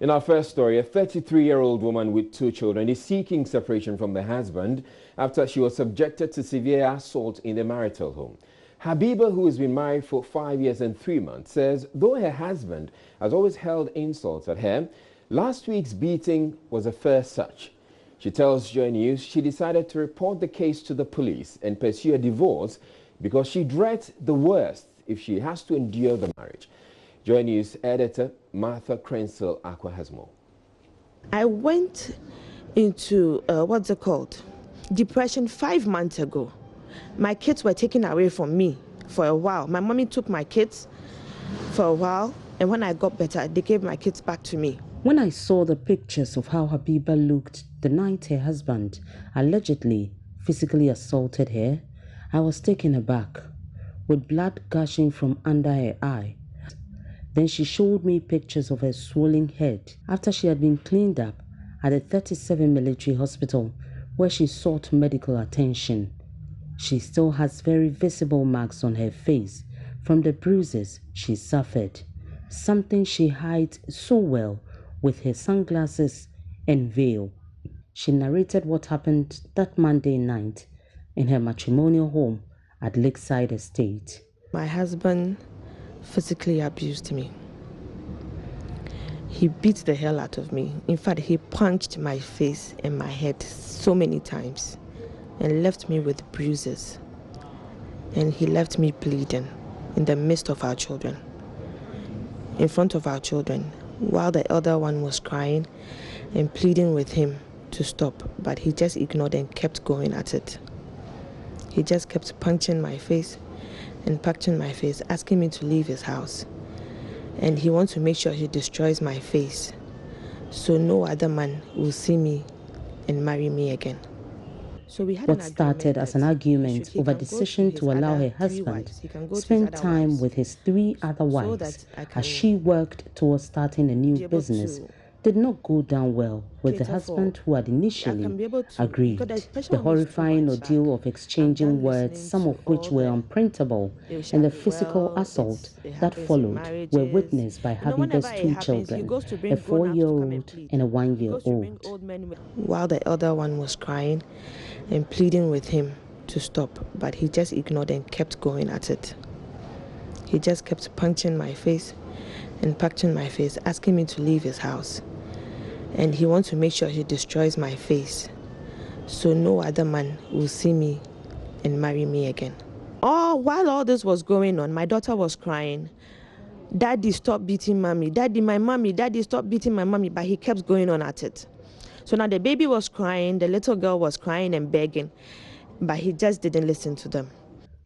In our first story, a 33-year-old woman with two children is seeking separation from the husband after she was subjected to severe assault in the marital home. Habiba, who has been married for 5 years and 3 months, says though her husband has always hurled insults at her, last week's beating was the first such. She tells JoyNews she decided to report the case to the police and pursue a divorce because she dreads the worst if she has to endure the marriage. JoyNews editor Martha Crensel Aqua has more. I went into what's it called? Depression 5 months ago. My kids were taken away from me for a while. My mommy took my kids for a while, and when I got better, they gave my kids back to me. When I saw the pictures of how Habiba looked the night her husband allegedly physically assaulted her, I was taken aback, with blood gushing from under her eye. Then she showed me pictures of her swollen head after she had been cleaned up at the 37 military hospital where she sought medical attention. She still has very visible marks on her face from the bruises she suffered, something she hides so well with her sunglasses and veil. She narrated what happened that Monday night in her matrimonial home at Lakeside Estate. My husband physically abused me. He beat the hell out of me. In fact, he punched my face and my head so many times and left me with bruises. And he left me bleeding in the midst of our children, in front of our children, while the elder one was crying and pleading with him to stop, but he just ignored and kept going at it. He just kept punching my face and punching my face, asking me to leave his house. And he wants to make sure he destroys my face so no other man will see me and marry me again. So we had what started as an argument over decision to allow her husband spend time with his 3 other wives as she worked towards starting a new business did not go down well with the husband who had initially agreed. The horrifying ordeal of exchanging words, some of which were unprintable, and the physical assault that followed were witnessed by Habiba's 2 children, a 4-year-old and a 1-year-old. While the elder one was crying and pleading with him to stop, but he just ignored and kept going at it. He just kept punching my face and punching my face, asking me to leave his house. And he wants to make sure he destroys my face so no other man will see me and marry me again. While all this was going on, my daughter was crying. Daddy, stop beating mommy. Daddy, my mommy. Daddy, stop beating my mommy. But he kept going on at it. So now the baby was crying, the little girl was crying and begging, but he just didn't listen to them.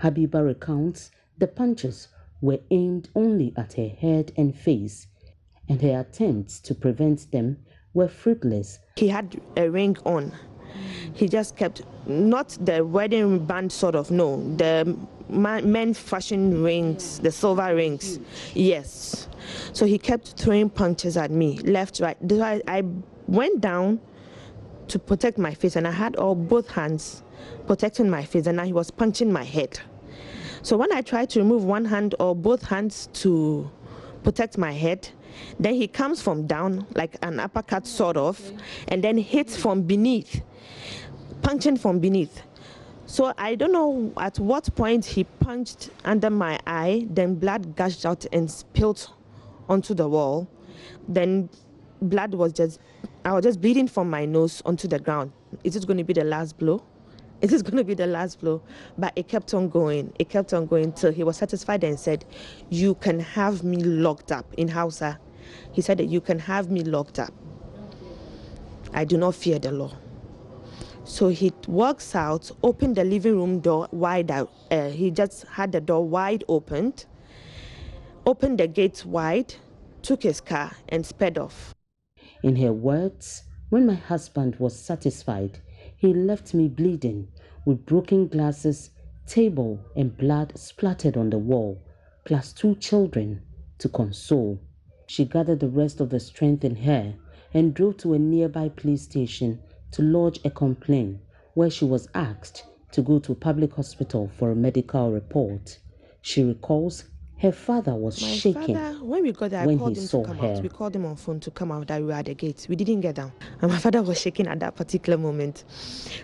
Habiba recounts the punches were aimed only at her head and face, and her attempts to prevent them were fruitless. He had a ring on. He just kept, not the wedding band sort of, no, the men fashion rings, the silver rings, yes. So he kept throwing punches at me, left, right. I went down to protect my face, and I had both hands protecting my face, and now he was punching my head. So when I tried to remove one hand or both hands to protect my head, then he comes from down like an uppercut sort of, and then hits from beneath, punching from beneath. So I don't know at what point he punched under my eye, then blood gushed out and spilled onto the wall. Then blood was I was just bleeding from my nose onto the ground. Is it going to be the last blow? Is this going to be the last blow? But it kept on going. It kept on going till he was satisfied and said, "You can have me locked up." In Hausa, he said that you can have me locked up. I do not fear the law. So he walks out, opened the living room door wide out. He just had the door wide opened, opened the gates wide, took his car and sped off. In her words, when my husband was satisfied, he left me bleeding with broken glasses, table, and blood splattered on the wall, plus 2 children to console. She gathered the rest of the strength in her and drove to a nearby police station to lodge a complaint, where she was asked to go to a public hospital for a medical report. She recalls Her father was My shaking father, when we got there, I when called he him to saw come her. out. We called him on phone to come out that we were at the gate. We didn't get down. And my father was shaking at that particular moment.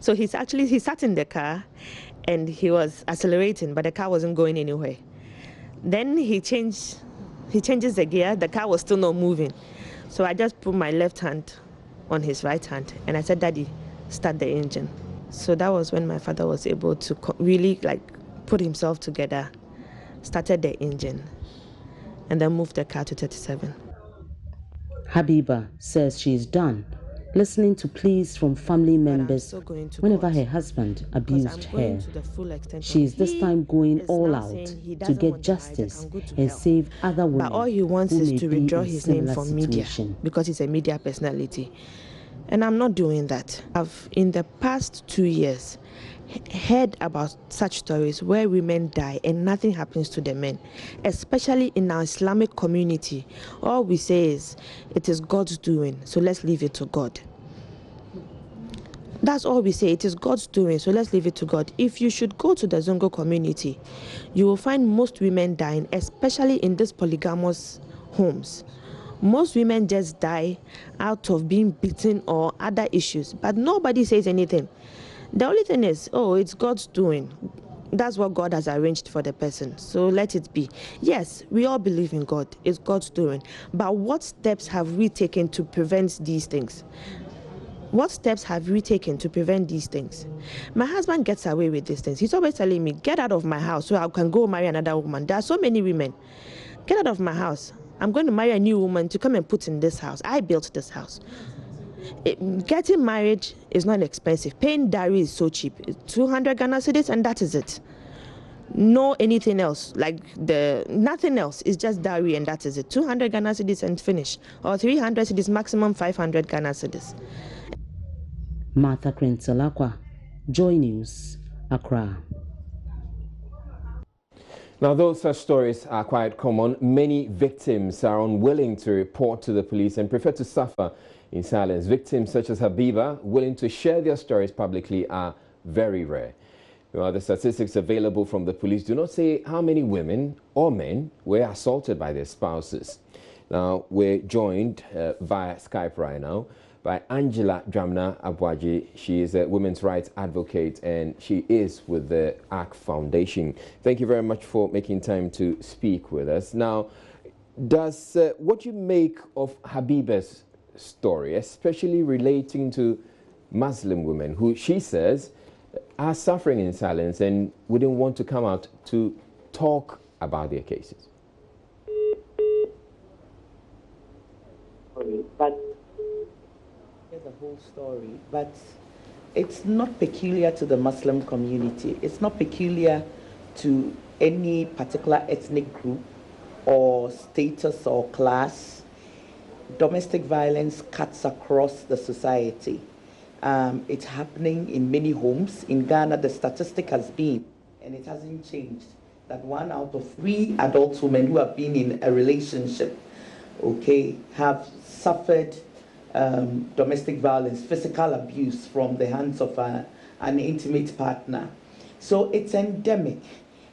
So he sat in the car and he was accelerating, but the car wasn't going anywhere. Then he changes the gear. The car was still not moving. So I just put my left hand on his right hand and I said, Daddy, start the engine. So that was when my father was able to really put himself together, started the engine, and then moved the car to 37. Habiba says she is done listening to pleas from family members whenever her husband abused her. She is this time going all out to get justice and save other women. But all he wants is to withdraw his name from media situation. because he's a media personality. And I'm not doing that. I've, in the past 2 years, heard about such stories where women die and nothing happens to the men, especially in our Islamic community. All we say is, it is God's doing, so let's leave it to God. That's all we say. It is God's doing, so let's leave it to God. If you should go to the Zongo community, you will find most women dying, especially in these polygamous homes. Most women just die out of being beaten or other issues, but nobody says anything. The only thing is, oh, it's God's doing. That's what God has arranged for the person, so let it be. Yes, we all believe in God. It's God's doing. But what steps have we taken to prevent these things? What steps have we taken to prevent these things? My husband gets away with these things. He's always telling me, get out of my house so I can go marry another woman. There are so many women. Get out of my house. I'm going to marry a new woman to come and put in this house. I built this house. Getting married is not expensive. Paying dowry is so cheap. 200 Ghana cedis and that is it. No anything else, nothing else. It's just dowry and that is it. 200 Ghana cedis and finish. Or 300 cedis, maximum 500 Ghana cedis. Martha Krenzelakwa, Joy News, Accra. Now, though such stories are quite common, many victims are unwilling to report to the police and prefer to suffer in silence. Victims such as Habiba, willing to share their stories publicly, are very rare. Well, the statistics available from the police do not say how many women or men were assaulted by their spouses. Now, we're joined via Skype right now by Angela Dramna Abwaji. She is a women's rights advocate and she is with the ARC Foundation. Thank you very much for making time to speak with us. Now, does what you make of Habiba's story, especially relating to Muslim women who she says are suffering in silence and wouldn't want to come out to talk about their cases? But the whole story, but it's not peculiar to the Muslim community. It's not peculiar to any particular ethnic group or status or class. Domestic violence cuts across the society. It's happening in many homes. In Ghana, the statistic has been, and it hasn't changed, that 1 out of 3 adult women who have been in a relationship, have suffered domestic violence, physical abuse from the hands of an intimate partner. So it's endemic.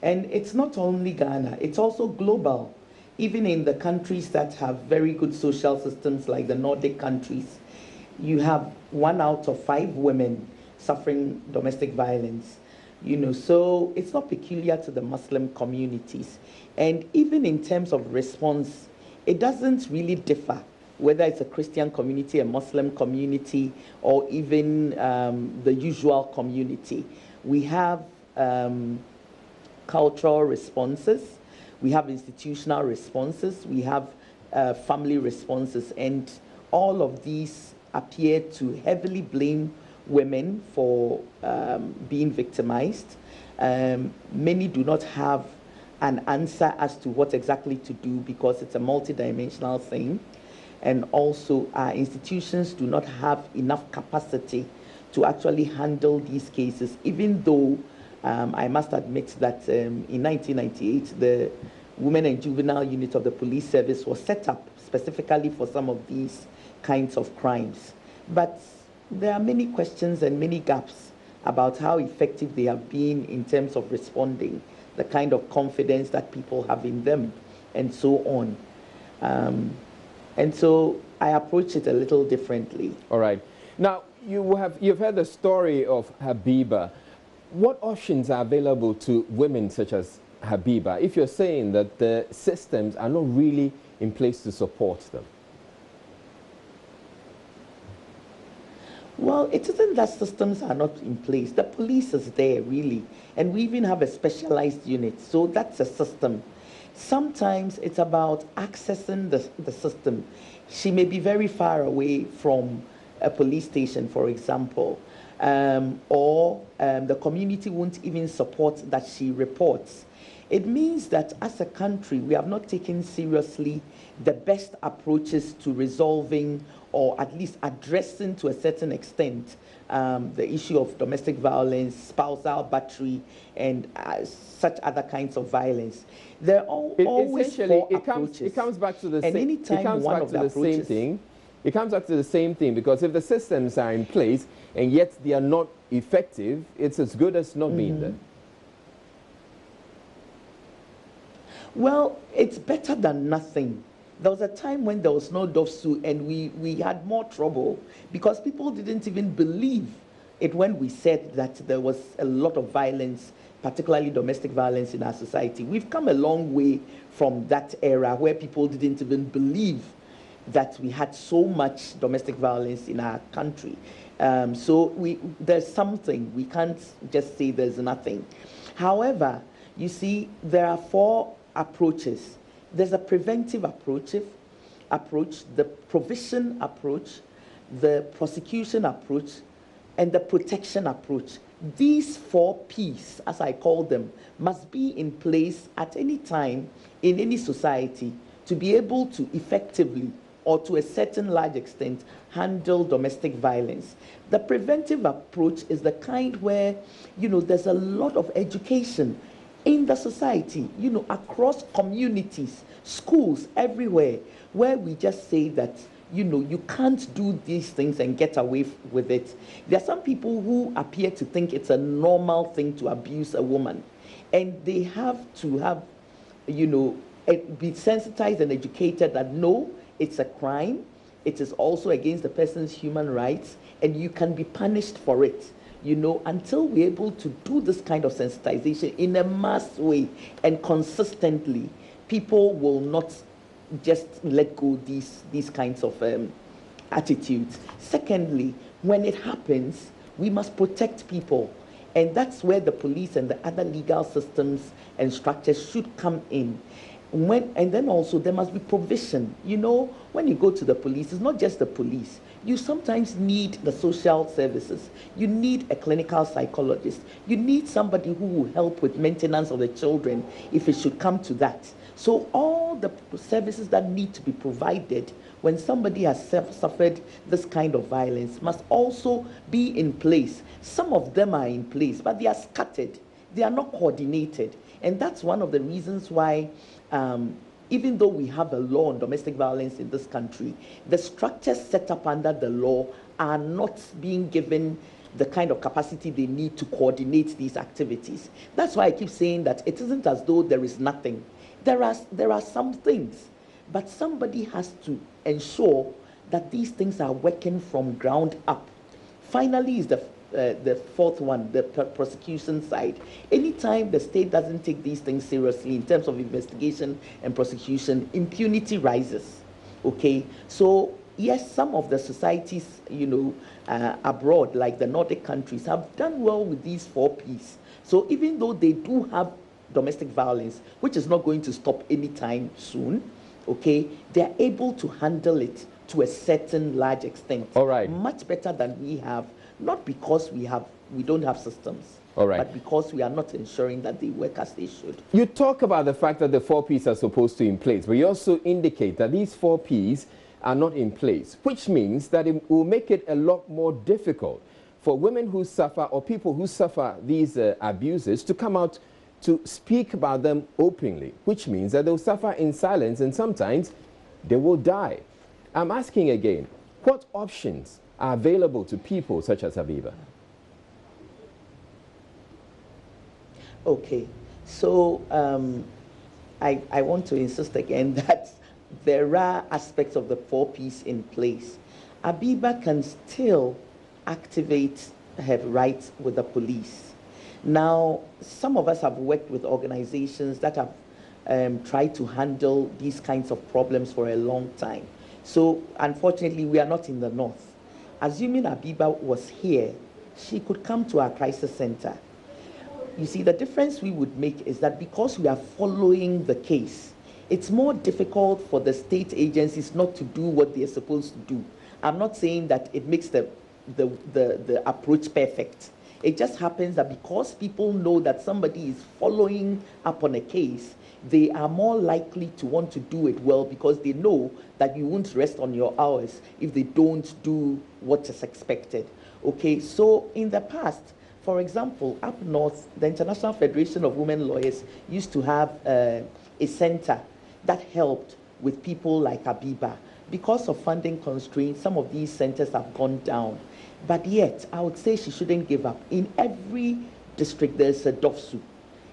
And it's not only Ghana, it's also global. Even in the countries that have very good social systems like the Nordic countries, you have 1 out of 5 women suffering domestic violence. So it's not peculiar to the Muslim communities. And even in terms of response, it doesn't really differ whether it's a Christian community, a Muslim community, or even the usual community. We have cultural responses, we have institutional responses, we have family responses, and all of these appear to heavily blame women for being victimized. Many do not have an answer as to what exactly to do because it's a multidimensional thing. And also our institutions do not have enough capacity to actually handle these cases, even though I must admit that in 1998, the Women and Juvenile Unit of the Police Service was set up specifically for some of these kinds of crimes. But there are many questions and many gaps about how effective they have been in terms of responding the kind of confidence that people have in them, and so on. And so I approach it a little differently. All right. Now, you've heard the story of Habiba. What options are available to women such as Habiba if you're saying that the systems are not really in place to support them? Well, it isn't that systems are not in place. The police is there, really. And we even have a specialized unit. So that's a system. Sometimes it's about accessing the system. She may be very far away from a police station, for example, or the community won't even support that she reports. It means that as a country, we have not taken seriously the best approaches to resolving or at least addressing to a certain extent the issue of domestic violence, spousal battery, and such other kinds of violence. There are always four approaches. It comes back to the and same. anytime It comes one back of to the the approaches, same thing. It comes back to the same thing because if the systems are in place and yet they are not effective, it's as good as not being there. Well, it's better than nothing. There was a time when there was no DOFSU and we had more trouble because people didn't even believe it when we said that there was a lot of violence, particularly domestic violence in our society. We've come a long way from that era where people didn't even believe that we had so much domestic violence in our country. So there's something. We can't just say there's nothing. However, you see, there are four approaches. There's a preventive approach, the provision approach, the prosecution approach, and the protection approach. These 4 P's, as I call them, must be in place at any time in any society to be able to effectively or to a certain large extent handle domestic violence. The preventive approach is the kind where, there's a lot of education in the society, across communities, schools, everywhere, where we just say that, you can't do these things and get away with it. There are some people who appear to think it's a normal thing to abuse a woman, and they have to have, be sensitized and educated that no, it's a crime. It is also against the person's human rights, and you can be punished for it. Until we're able to do this kind of sensitization in a mass way and consistently, people will not just let go these kinds of attitudes. Secondly, when it happens, we must protect people. And that's where the police and the other legal systems and structures should come in. And then also there must be provision. When you go to the police, it's not just the police. You sometimes need the social services. You need a clinical psychologist. You need somebody who will help with maintenance of the children if it should come to that. So all the services that need to be provided when somebody has suffered this kind of violence must also be in place. Some of them are in place, but they are scattered. They are not coordinated. And that's one of the reasons why even though we have a law on domestic violence in this country, the structures set up under the law are not being given the kind of capacity they need to coordinate these activities. That's why I keep saying that it isn't as though there is nothing. There are some things, but somebody has to ensure that these things are working from ground up. Finally is the fourth one, the prosecution side. Anytime the state doesn't take these things seriously in terms of investigation and prosecution, impunity rises. Okay, so yes, some of the societies, abroad, like the Nordic countries, have done well with these 4 Ps. So even though they do have domestic violence, which is not going to stop anytime soon, okay, they're able to handle it to a certain large extent. All right. Much better than we have. Not because we don't have systems, all right, but because we are not ensuring that they work as they should. You talk about the fact that the 4 Ps are supposed to be in place, but you also indicate that these 4 Ps are not in place, which means that it will make it a lot more difficult for women who suffer or people who suffer these abuses to come out to speak about them openly, which means that they'll suffer in silence and sometimes they will die. I'm asking again, what options are available to people such as Habiba? Okay, So I want to insist again that there are aspects of the 4Ps in place. Habiba can still activate her rights with the police. Now, some of us have worked with organizations that have tried to handle these kinds of problems for a long time. So, unfortunately, we are not in the north. Assuming Habiba was here, she could come to our crisis center. You see, the difference we would make is that because we are following the case, it's more difficult for the state agencies not to do what they're supposed to do. I'm not saying that it makes the approach perfect. It just happens that because people know that somebody is following up on a case, they are more likely to want to do it well because they know that you won't rest on your hours if they don't do what is expected. Okay, so in the past, for example, up north, the International Federation of Women Lawyers used to have a center that helped with people like Habiba. Because of funding constraints, some of these centers have gone down. But yet, I would say she shouldn't give up. In every district, there's a DOFSU.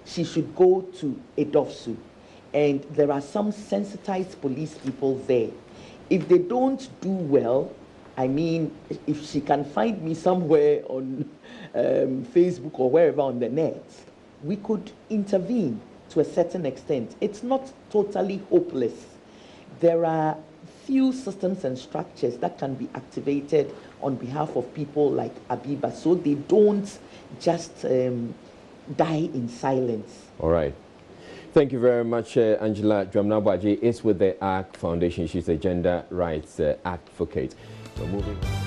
She should go to a DOFSU. And there are some sensitized police people there. If they don't do well, I mean, if she can find me somewhere on Facebook or wherever on the net, we could intervene to a certain extent. It's not totally hopeless. There are few systems and structures that can be activated on behalf of people like Habiba, so they don't just die in silence. All right. Thank you very much, Angela Dramnabaji is with the ARC Foundation. She's a gender rights advocate. We're moving on.